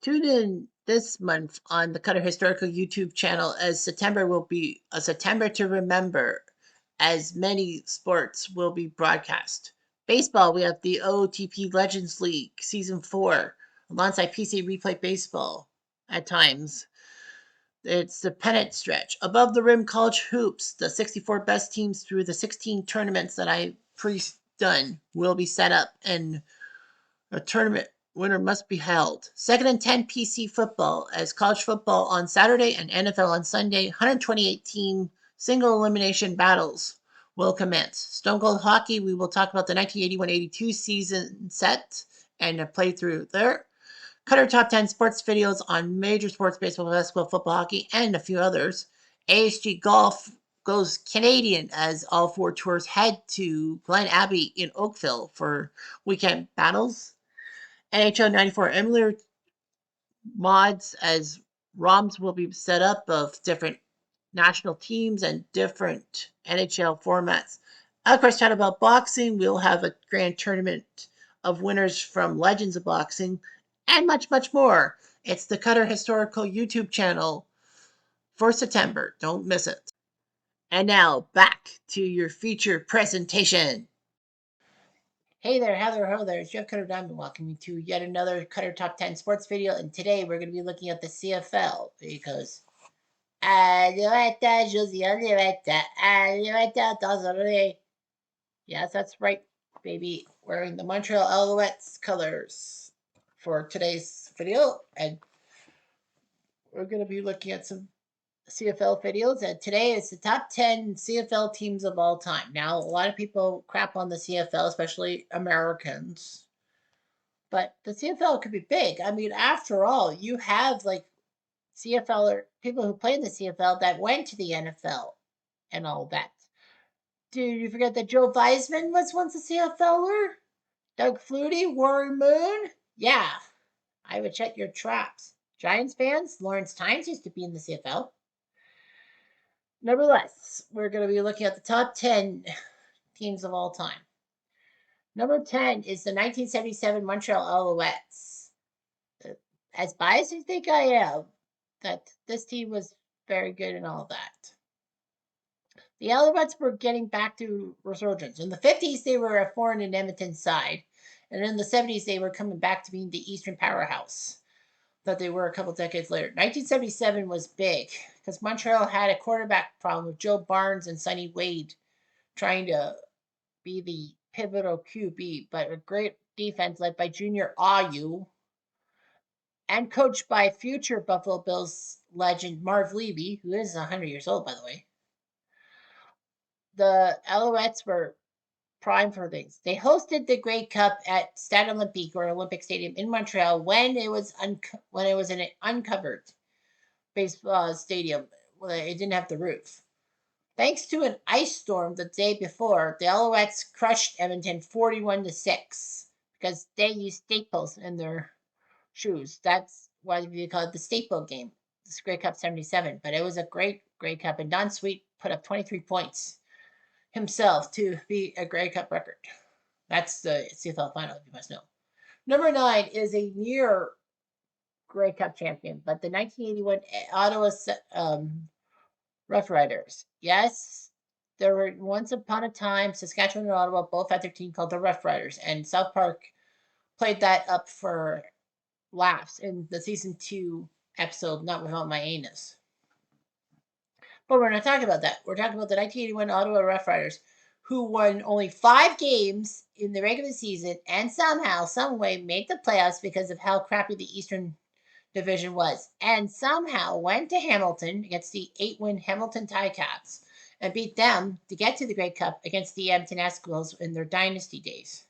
Tune in this month on the Cutter Historical YouTube channel as September will be a September to remember, as many sports will be broadcast. Baseball, we have the OTP Legends League Season 4 alongside PC Replay Baseball at times. It's the pennant stretch. Above the Rim College Hoops, the 64 best teams through the 16 tournaments that I pre-done will be set up, and a tournament winner must be held. Second and 10 PC football, as college football on Saturday and NFL on Sunday. 128 team single elimination battles will commence. Stone Cold Hockey, we will talk about the 1981-82 season set and a playthrough there. Cutter top 10 sports videos on major sports, baseball, basketball, football, hockey, and a few others. ASG Golf goes Canadian as all four tours head to Glen Abbey in Oakville for weekend battles. NHL 94 Emulator mods, as ROMs will be set up of different national teams and different NHL formats. Of course, chat about boxing. We'll have a grand tournament of winners from Legends of Boxing and much, much more. It's the Cutter Historical YouTube channel for September. Don't miss it. And now back to your feature presentation. Hey there, ho there. It's Jeff Cutter Diamond welcoming you to yet another Cutter Top 10 sports video. And today we're going to be looking at the CFL because yes, that's right, baby. Wearing the Montreal Alouettes colors for today's video. And we're going to be looking at some CFL videos, and today is the top 10 CFL teams of all time. Now, a lot of people crap on the CFL, especially Americans, but the CFL could be big. I mean, after all, you have like CFL or people who play in the CFL that went to the NFL and all that. Did you forget that Joe Theismann was once a CFLer? Doug Flutie, Warren Moon? Yeah, I would check your traps. Giants fans, Lawrence Tynes used to be in the CFL. Nevertheless, we're going to be looking at the top 10 teams of all time. Number 10 is the 1977 Montreal Alouettes. As biased as you think I am, that this team was very good and all that. The Alouettes were getting back to resurgence. In the 50s, they were a foreign and Edmonton side. And in the 70s, they were coming back to being the Eastern powerhouse that they were a couple decades later. 1977 was big because Montreal had a quarterback problem with Joe Barnes and Sonny Wade trying to be the pivotal QB, but a great defense led by Junior Ayu and coached by future Buffalo Bills legend Marv Levy, who is 100 years old, by the way. The Alouettes were prime for things. They hosted the Grey Cup at Stade Olympique, or Olympic Stadium in Montreal, when it was an uncovered baseball stadium. It didn't have the roof. Thanks to an ice storm the day before, the Alouettes crushed Edmonton 41-6 because they used staples in their shoes. That's why we call it the staple game. This Grey Cup 77, but it was a great Grey Cup, and Don Sweet put up 23 points himself to be a Grey Cup record. That's the CFL final, you must know. Number 9 is a near Grey Cup champion, but the 1981 Ottawa Rough Riders. Yes, there were once upon a time Saskatchewan and Ottawa both had their team called the Rough Riders, and South Park played that up for laughs in the season 2 episode, Not Without My Anus. But we're not talking about that. We're talking about the 1981 Ottawa Rough Riders, who won only 5 games in the regular season and somehow, some way, made the playoffs because of how crappy the Eastern Division was, and somehow went to Hamilton against the 8-win Hamilton Ticats and beat them to get to the Grey Cup against the Edmonton Eskimos in their dynasty days.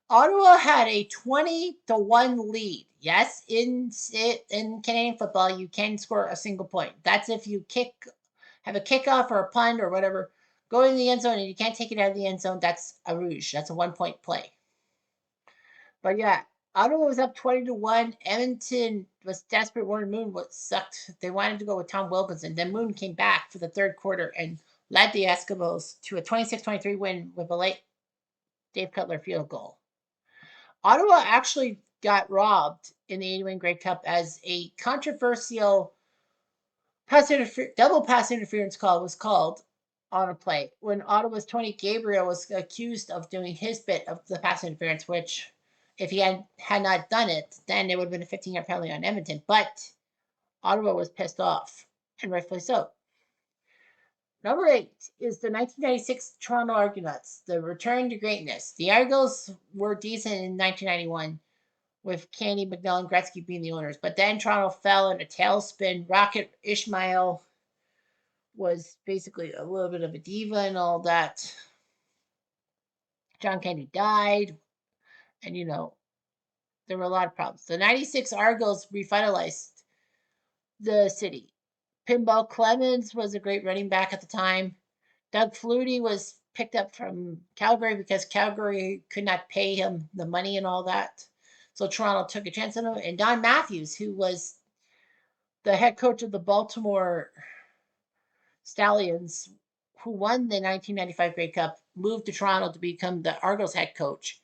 Ottawa had a 20-1 lead. Yes, in Canadian football, you can score a single point. That's if you have a kickoff or a punt or whatever, go in the end zone and you can't take it out of the end zone. That's a rouge. That's a 1-point play. But yeah, Ottawa was up 20-1. Edmonton was desperate. Warren Moon sucked. They wanted to go with Tom Wilkinson. Then Moon came back for the third quarter and led the Eskimos to a 26-23 win with a late Dave Cutler field goal. Ottawa actually got robbed in the 80-win Grey Cup as a controversial double pass interference call was called on a play when Ottawa's Tony Gabriel was accused of doing his bit of the pass interference, which if he had not done it, then it would have been a 15-yard penalty on Edmonton. But Ottawa was pissed off, and rightfully so. Number 8 is the 1996 Toronto Argonauts, the return to greatness. The Argos were decent in 1991, with Candy, McNeil, and Gretzky being the owners. But then Toronto fell in a tailspin. Rocket Ishmael was basically a little bit of a diva and all that. John Kennedy died, and there were a lot of problems. The 96 Argos revitalized the city. Pinball Clemens was a great running back at the time. Doug Flutie was picked up from Calgary because Calgary could not pay him the money and all that. So Toronto took a chance on him. And Don Matthews, who was the head coach of the Baltimore Stallions, who won the 1995 Grey Cup, moved to Toronto to become the Argos head coach.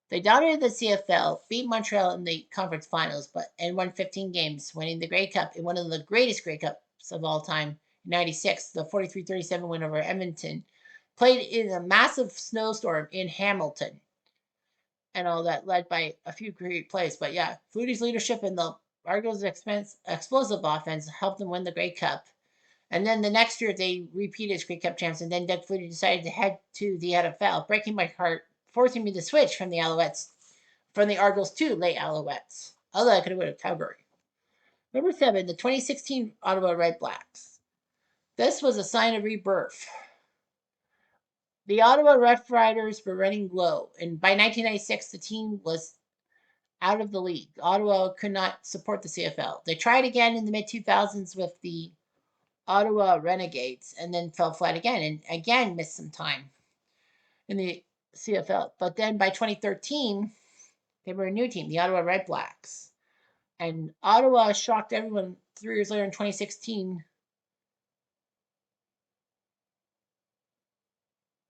They dominated the CFL, beat Montreal in the conference finals, and won 15 games, winning the Grey Cup in one of the greatest Grey Cups of all time, in 96, the 43-37 win over Edmonton. Played in a massive snowstorm in Hamilton and all that, led by a few great plays. But yeah, Flutie's leadership and the Argos' explosive offense helped them win the Grey Cup. And then the next year, they repeated as Grey Cup champs, and then Doug Flutie decided to head to the NFL, breaking my heart, forcing me to switch from the Argos to late Alouettes. Although I could have went to Calgary. Number 7, the 2016 Ottawa Red Blacks. This was a sign of rebirth. The Ottawa Rough Riders were running low, and by 1996, the team was out of the league. Ottawa could not support the CFL. They tried again in the mid-2000s with the Ottawa Renegades, and then fell flat again, and again missed some time in the CFL. But then by 2013, they were a new team, the Ottawa Red Blacks. And Ottawa shocked everyone 3 years later in 2016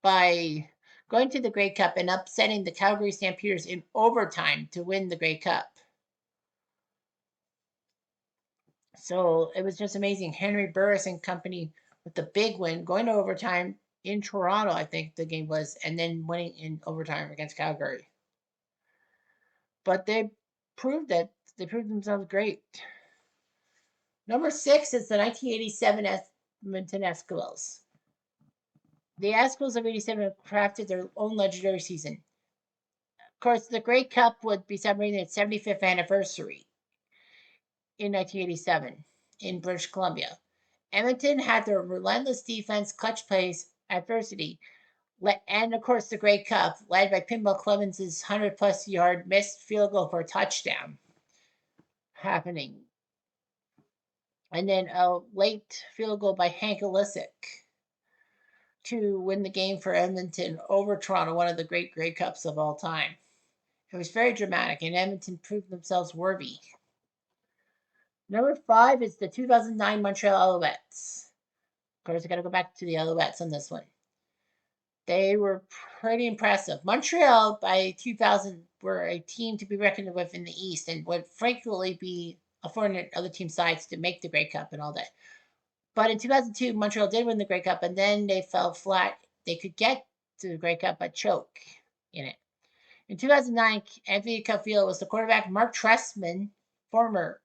by going to the Grey Cup and upsetting the Calgary Stampeders in overtime to win the Grey Cup. So it was just amazing. Henry Burris and company with the big win, going to overtime in Toronto, I think the game was, and then winning in overtime against Calgary. But they proved themselves great. Number 6 is the 1987 Edmonton Eskimos. The Eskimos of 87 crafted their own legendary season. Of course, the Grey Cup would be celebrating its 75th anniversary in 1987 in British Columbia. Edmonton had their relentless defense, clutch plays, adversity, and of course the Grey Cup, led by Pinball Clemens' 100-plus yard missed field goal for a touchdown happening. And then a late field goal by Hank Olisic to win the game for Edmonton over Toronto, one of the great Grey Cups of all time. It was very dramatic, and Edmonton proved themselves worthy. Number 5 is the 2009 Montreal Alouettes. Of course, I got to go back to the Alouettes on this one. They were pretty impressive. Montreal, by 2000, were a team to be reckoned with in the East and would frequently be affording other team sides to make the Grey Cup and all that. But in 2002, Montreal did win the Grey Cup, and then they fell flat. They could get to the Grey Cup, but choke in it. In 2009, Anthony Calvillo was the quarterback. Mark Trestman, former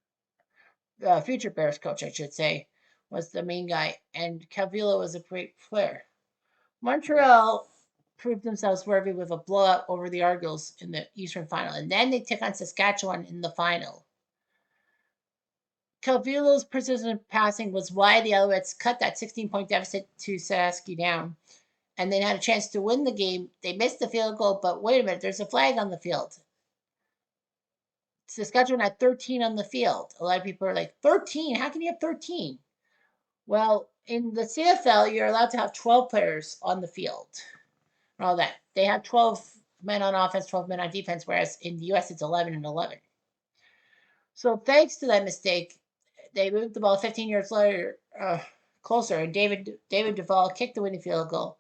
future Bears coach, I should say, was the main guy, and Calvillo was a great player. Montreal proved themselves worthy with a blowout over the Argos in the Eastern Final, and then they took on Saskatchewan in the final. Calvillo's precision passing was why the Alouettes cut that 16-point deficit to Saski down, and they had a chance to win the game. They missed the field goal, but wait a minute, there's a flag on the field. Saskatchewan had 13 on the field. A lot of people are like, 13? How can you have 13? Well, in the CFL, you're allowed to have 12 players on the field. And all that. They have 12 men on offense, 12 men on defense, whereas in the U.S. it's 11 and 11. So thanks to that mistake, they moved the ball 15 yards later, closer, and David Duvall kicked the winning field goal.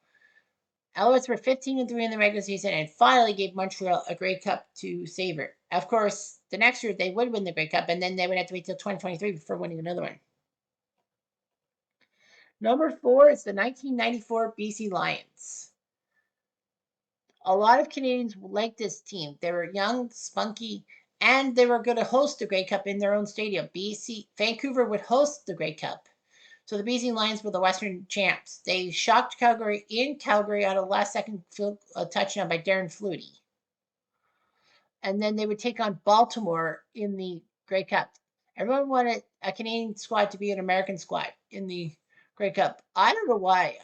Alouettes were 15-3 in the regular season and finally gave Montreal a Grey Cup to savor. Of course, the next year they would win the Grey Cup, and then they would have to wait till 2023 before winning another one. Number 4 is the 1994 BC Lions. A lot of Canadians liked this team. They were young, spunky, and they were going to host the Grey Cup in their own stadium. Vancouver would host the Grey Cup. So the BC Lions were the Western champs. They shocked Calgary in Calgary on a last-second touchdown by Darren Flutie. And then they would take on Baltimore in the Grey Cup. Everyone wanted a Canadian squad to be an American squad in the Grey Cup. I don't know why.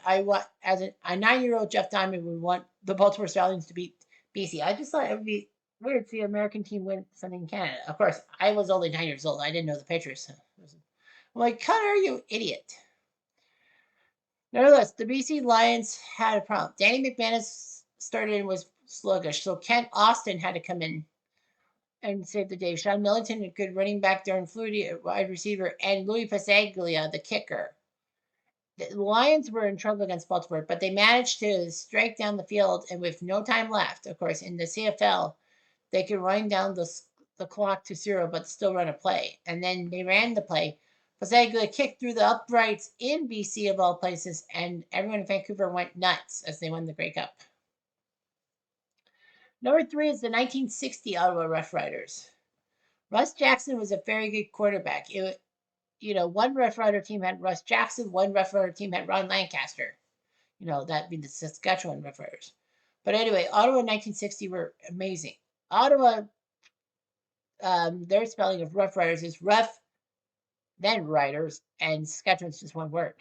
As a 9-year-old Jeff Diamond would want the Baltimore Stallions to beat BC. I just thought it would be weird to see an American team win something in Canada. Of course, I was only 9 years old. I didn't know the Patriots. I'm like, Connor, you idiot. Nevertheless, the BC Lions had a problem. Danny McManus started and was sluggish, so Kent Austin had to come in and save the day. Sean Millington, a good running back, Darren Flutie, a wide receiver, and Louis Pasaglia, the kicker. The Lions were in trouble against Baltimore, but they managed to strike down the field, and with no time left, of course, in the CFL, they could wind down the clock to 0, but still run a play. And then they ran the play. Pasaglia kicked through the uprights in BC of all places, and everyone in Vancouver went nuts as they won the Grey Cup. Number 3 is the 1960 Ottawa Rough Riders. Russ Jackson was a very good quarterback. One Rough Rider team had Russ Jackson, one Rough Rider team had Ron Lancaster. That'd be the Saskatchewan Rough Riders. But anyway, Ottawa in 1960 were amazing. Ottawa, their spelling of Rough Riders is rough, then Riders, and Saskatchewan's just one word.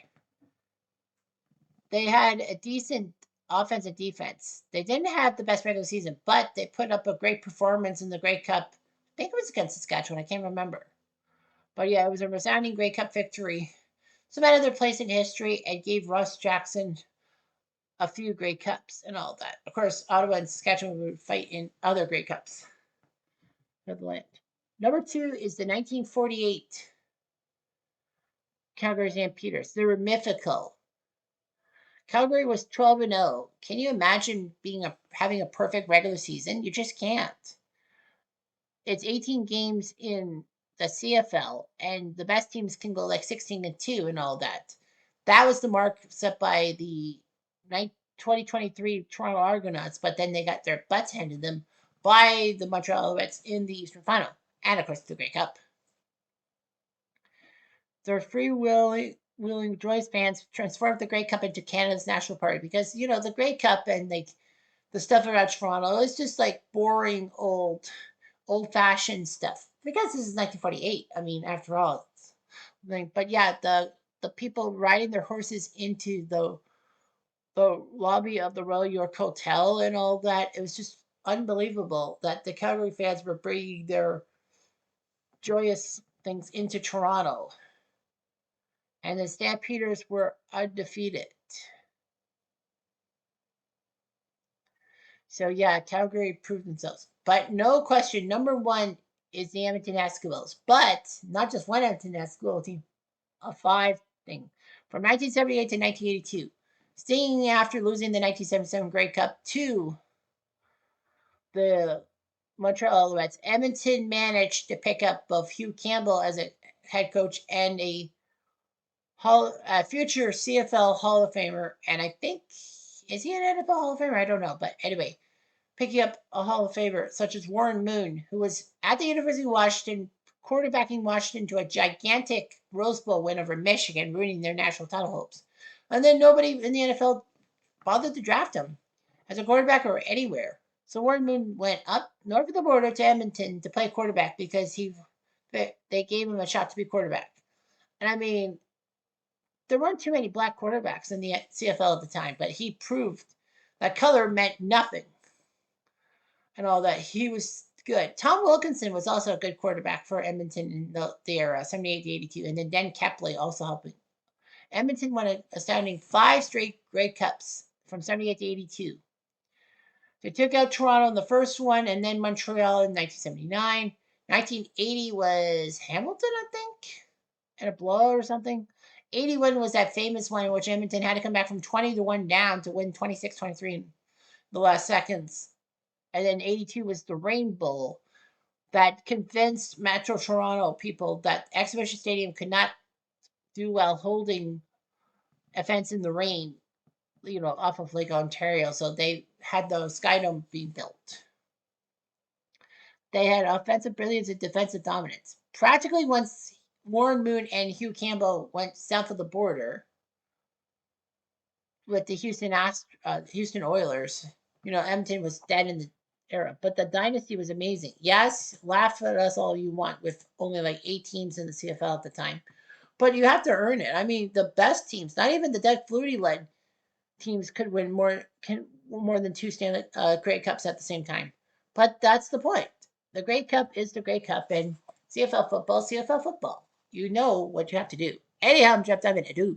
They had a decent offense and defense. They didn't have the best regular season, but they put up a great performance in the Grey Cup. I think it was against Saskatchewan. I can't remember. But yeah, it was a resounding Grey Cup victory. Cemented their place in history and gave Russ Jackson a few Grey Cups and all that. Of course, Ottawa and Saskatchewan would fight in other Grey Cups for the land. Number 2 is the 1948 Calgary Stampeders. They were mythical. Calgary was 12-0. Can you imagine having a perfect regular season? You just can't. It's 18 games in the CFL, and the best teams can go like 16-2 and all that. That was the mark set by the 2023 Toronto Argonauts, but then they got their butts handed them by the Montreal Alouettes in the Eastern Final, and of course the Grey Cup. Their freewheeling joyous fans transformed the Grey Cup into Canada's national party because the Grey Cup and the stuff around Toronto is just like boring old-fashioned stuff because this is 1948. I mean, after all, but yeah, the people riding their horses into the lobby of the Royal York Hotel and all that, it was just unbelievable that the Calgary fans were bringing their joyous things into Toronto. And the Stampeders were undefeated. So yeah, Calgary proved themselves. But no question, number 1 is the Edmonton Eskimos. But not just one Edmonton Eskimo team, a 5 thing. From 1978 to 1982. Staying after losing the 1977 Grey Cup to the Montreal Alouettes, Edmonton managed to pick up both Hugh Campbell as a head coach and a future CFL Hall of Famer, and I think, is he an NFL Hall of Famer? I don't know, but anyway, picking up a Hall of Famer such as Warren Moon, who was at the University of Washington, quarterbacking Washington to a gigantic Rose Bowl win over Michigan, ruining their national title hopes. And then nobody in the NFL bothered to draft him as a quarterback or anywhere. So Warren Moon went up north of the border to Edmonton to play quarterback because they gave him a shot to be quarterback. And I mean, there weren't too many black quarterbacks in the CFL at the time, but he proved that color meant nothing and all that. He was good. Tom Wilkinson was also a good quarterback for Edmonton in the era, 78 to 82, and then Dan Kepley also helping. Edmonton won an astounding 5 straight Grey Cups from 78 to 82. They took out Toronto in the first one and then Montreal in 1979. 1980 was Hamilton, I think, and a blowout or something. 81 was that famous one in which Edmonton had to come back from 20-1 down to win 26-23 in the last seconds. And then 82 was the Rain Bowl, that convinced Metro Toronto people that Exhibition Stadium could not do well holding events in the rain, off of Lake Ontario. So they had the Skydome being built. They had offensive brilliance and defensive dominance. Practically once Warren Moon and Hugh Campbell went south of the border with the Houston Oilers, Edmonton was dead in the era. But the dynasty was amazing. Yes, laugh at us all you want with only like 8 teams in the CFL at the time. But you have to earn it. I mean, the best teams, not even the Doug Flutie led teams, could win more than 2 Stanley Grey Cups at the same time. But that's the point. The Grey Cup is the Grey Cup, and CFL football. You know what you have to do. Anyhow, I'm Jeff Diamond. Adieu.